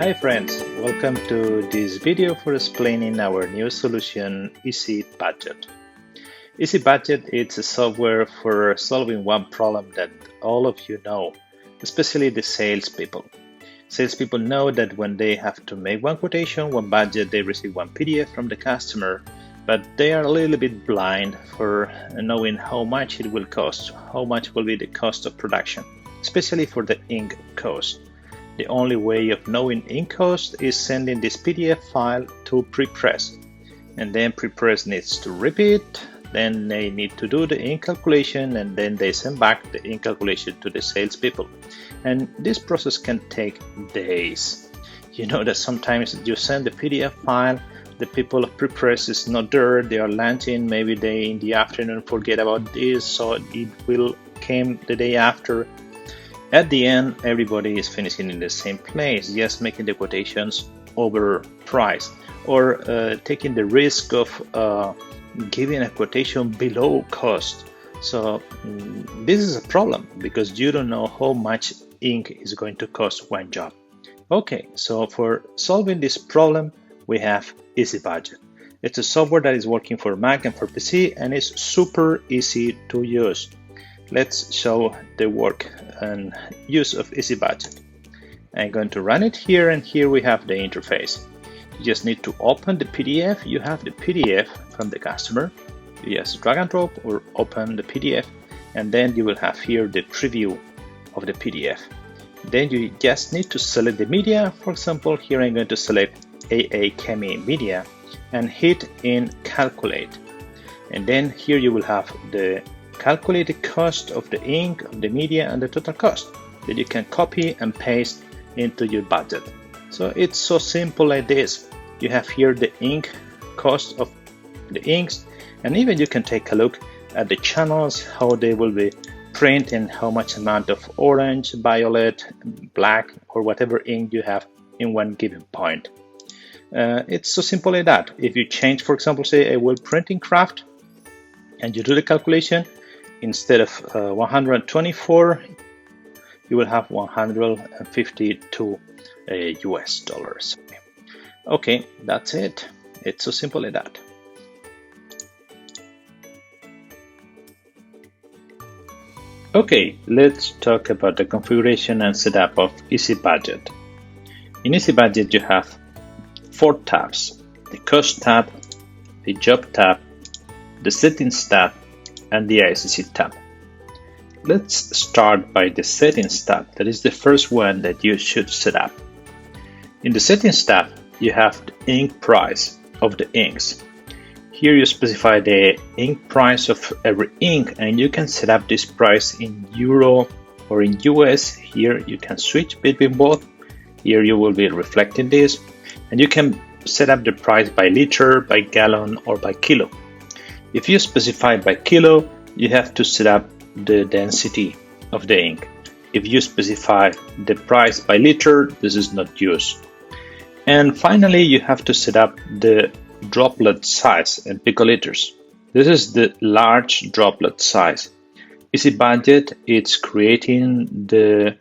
Hi friends, welcome to this video for explaining our new solution, Easy Budget. Easy Budget is a software for solving one problem that all of you know, especially the salespeople. Salespeople know that when they have to make one quotation, one budget, they receive one PDF from the customer, but they are a little bit blind for knowing how much it will cost, how much will be the cost of production, especially for the ink cost. The only way of knowing ink cost is sending this PDF file to prepress, and then prepress needs to repeat, then they need to do the ink calculation, and then they send back the ink calculation to the salespeople. And this process can take days. You know that sometimes you send the PDF file, the people of prepress is not there, they are lunching, maybe they in the afternoon forget about this, so it will come the day after. At the end, everybody is finishing in the same place, just making the quotations overpriced or taking the risk of giving a quotation below cost. So this is a problem because you don't know how much ink is going to cost one job. Okay, so for solving this problem, we have Easy Budget. It's a software that is working for Mac and for PC and is super easy to use. Let's show the work and use of Easy Budget. I'm going to run it here, and here we have the interface. You just need to open the PDF. You have the PDF from the customer. You just drag and drop or open the PDF, and then you will have here the preview of the PDF. Then you just need to select the media. For example, here I'm going to select AA Chemi media and hit in calculate. And then here you will have the calculated cost of the ink, of the media, and the total cost that you can copy and paste into your budget. So it's so simple like this. You have here the ink cost of the inks, and even you can take a look at the channels, how they will be printed and how much amount of orange, violet, black, or whatever ink you have in one given point. It's so simple like that. If you change, for example, say I will print in craft, and you do the calculation, instead of 124, you will have 152 US dollars. Okay, that's it. It's so simple like that. Okay, let's talk about the configuration and setup of Easy Budget. In Easy Budget, you have 4 tabs: the Cost tab, the Job tab, the Settings tab, and the ICC tab. Let's start by the Settings tab. That is the first one that you should set up. In the Settings tab, you have the ink price of the inks. Here you specify the ink price of every ink, and you can set up this price in Euro or in US. Here you can switch between both. Here you will be reflecting this, and you can set up the price by liter, by gallon, or by kilo. If you specify by kilo, you have to set up the density of the ink. If you specify the price by liter, this is not used. And finally, you have to set up the droplet size in picoliters. This is the large droplet size. Easy Budget, it's creating the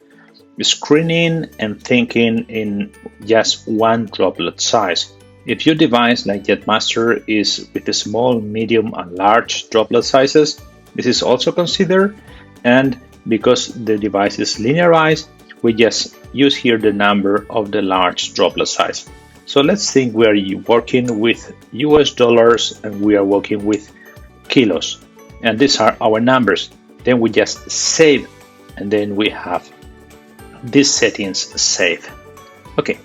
screening and thinking in just one droplet size. If your device like JetMaster is with the small, medium, and large droplet sizes, this is also considered, and because the device is linearized, we just use here the number of the large droplet size. So let's think we are working with US dollars and we are working with kilos, and these are our numbers. Then we just save, and then we have these settings saved. Okay.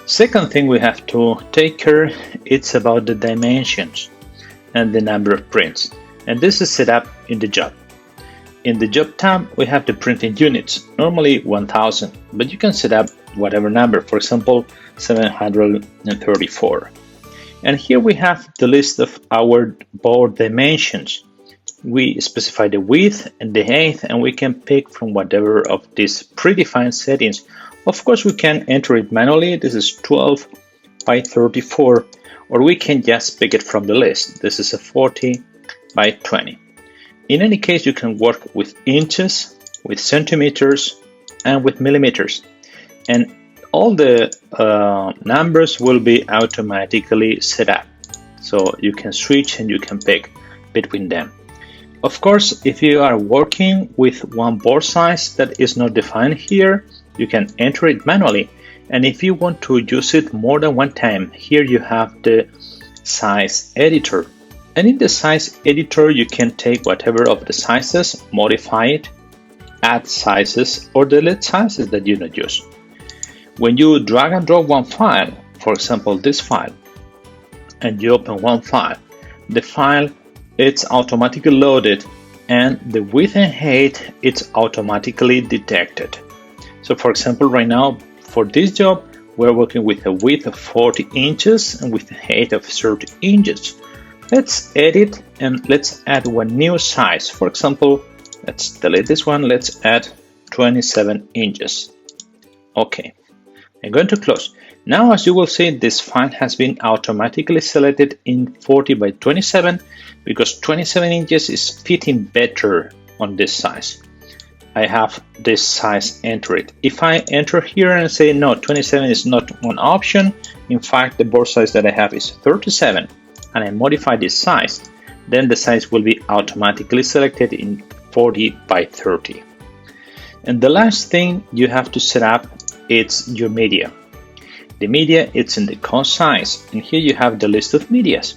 Second thing we have to take care, it's about the dimensions and the number of prints. And this is set up in the job. In the job tab, we have the printing units, normally 1000, but you can set up whatever number, for example, 734. And here we have the list of our board dimensions. We specify the width and the height, and we can pick from whatever of these predefined settings. Of course, we can enter it manually. This is 12 by 34, or we can just pick it from the list. This is a 40 by 20. In any case, you can work with inches, with centimeters, and with millimeters. And all the numbers will be automatically set up. So you can switch and you can pick between them. Of course, if you are working with one board size that is not defined here, you can enter it manually. And if you want to use it more than one time, here you have the size editor. And in the size editor, you can take whatever of the sizes, modify it, add sizes, or delete sizes that you don't use. When you drag and drop one file, for example this file, and you open one file, the file it's automatically loaded and the width and height it's automatically detected. So for example, right now for this job, we're working with a width of 40 inches and with a height of 30 inches. Let's edit and let's add one new size. For example, let's delete this one. Let's add 27 inches. Okay, I'm going to close. Now, as you will see, this file has been automatically selected in 40 by 27 because 27 inches is fitting better on this size. I have this size entered. If I enter here and say no, 27 is not one option, in fact the board size that I have is 37, and I modify this size, then the size will be automatically selected in 40 by 30. And the last thing you have to set up is your media. The media it's in the cost size, and here you have the list of medias.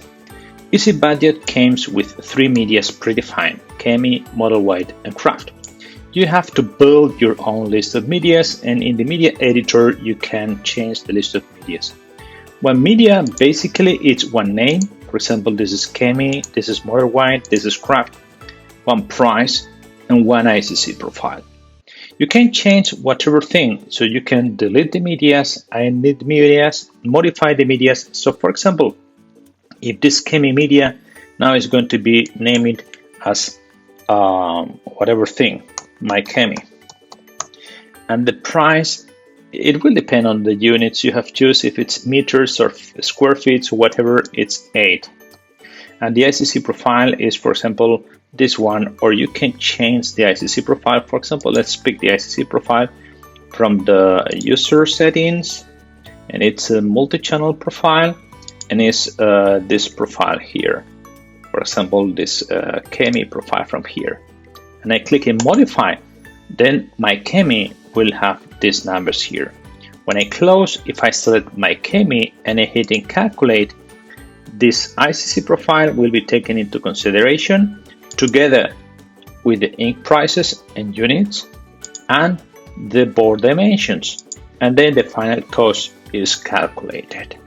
Easy Budget comes with 3 medias predefined: Chemi, Model White, and Craft. You have to build your own list of medias, and in the media editor you can change the list of medias. One media basically it's one name. For example, this is Chemi, this is Model White, this is Craft. One price and one ICC profile. You can change whatever thing, so you can delete the medias, add the medias, modify the medias. So for example, if this Chemi media now is going to be named as whatever thing, my Chemi, and the price, it will depend on the units you have chosen, if it's meters or square feet or whatever, it's 8. And the ICC profile is, for example, this one, or you can change the ICC profile. For example, let's pick the ICC profile from the user settings, and it's a multi-channel profile, and it's this profile here. For example, this Chemi profile from here. And I click in modify, then my Chemi will have these numbers here. When I close, if I select my Chemi and I hit in calculate, this ICC profile will be taken into consideration together with the ink prices and units and the board dimensions, and then the final cost is calculated.